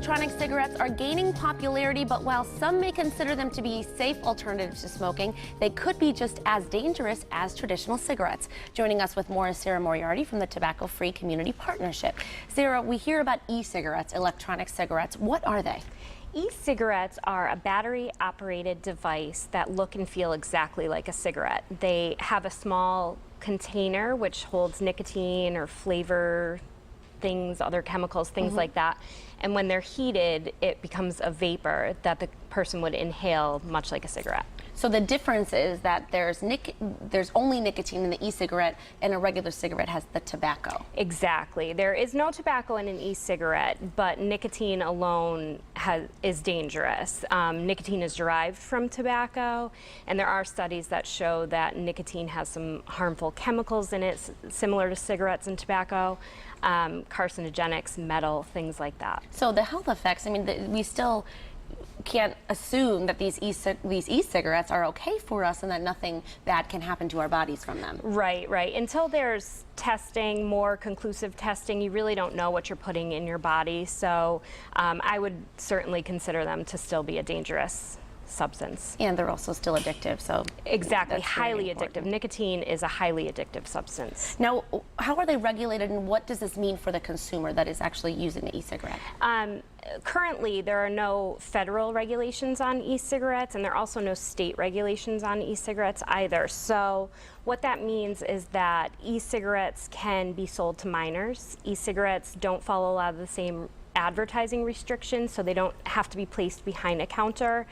Electronic cigarettes are gaining popularity, but while some may consider them to be safe alternatives to smoking, they could be just as dangerous as traditional cigarettes. Joining us with more is Sarah Moriarty from the Tobacco Free Community Partnership. Sarah, we hear about e-cigarettes, electronic cigarettes. What are they? E-cigarettes are a battery-operated device that look and feel exactly like a cigarette. They have a small container which holds nicotine or flavor things, other chemicals, things like that. And when they're heated, it becomes a vapor that the person would inhale, much like a cigarette. So the difference is that there's only nicotine in the e-cigarette, and a regular cigarette has the tobacco. Exactly. There is no tobacco in an e-cigarette, but nicotine alone is dangerous. Nicotine is derived from tobacco, and there are studies that show that nicotine has some harmful chemicals in it, similar to cigarettes and tobacco, carcinogenics, metal, things like that. So the health effects, I mean, we still can't assume that these e-cigarettes are okay for us and that nothing bad can happen to our bodies from them. Right, right. Until there's testing, more conclusive testing, you really don't know what you're putting in your body. So I would certainly consider them to still be a dangerous substance. And they're also still addictive, so exactly, that's highly important. Addictive. Nicotine is a highly addictive substance. Now, how are they regulated, and what does this mean for the consumer that is actually using the e-cigarette? Currently, there are no federal regulations on e-cigarettes, and there are also no state regulations on e-cigarettes either. So what that means is that e-cigarettes can be sold to minors. E-cigarettes don't follow a lot of the same advertising restrictions, so they don't have to be placed behind a counter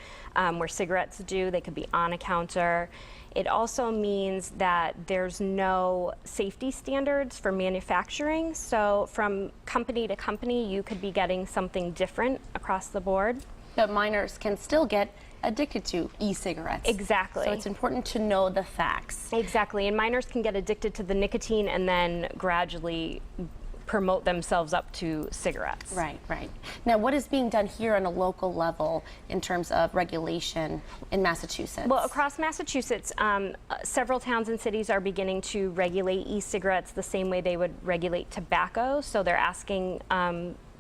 where cigarettes do. They could be on a counter. It also means that there's no safety standards for manufacturing, so from company to company you could be getting something different across the board. But minors can still get addicted to e-cigarettes. Exactly. So it's important to know the facts. Exactly, and minors can get addicted to the nicotine and then gradually promote themselves up to cigarettes. Right, right. Now, what is being done here on a local level in terms of regulation in Massachusetts? Well, across Massachusetts, several towns and cities are beginning to regulate e-cigarettes the same way they would regulate tobacco. So they're asking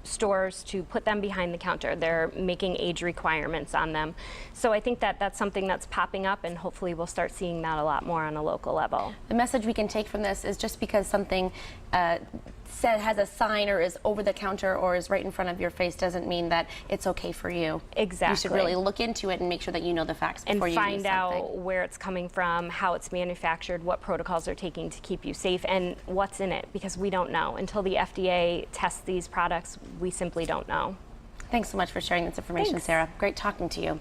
stores to put them behind the counter. They're making age requirements on them. So I think that that's something that's popping up, and hopefully we'll start seeing that a lot more on a local level. The message we can take from this is just because something has a sign or is over the counter or is right in front of your face doesn't mean that it's okay for you. Exactly. You should really look into it and make sure that you know the facts before you use something. And find out where it's coming from, how it's manufactured, what protocols are taking to keep you safe, and what's in it, because we don't know. Until the FDA tests these products, we simply don't know. Thanks so much for sharing this information, Thanks. Sarah. Great talking to you.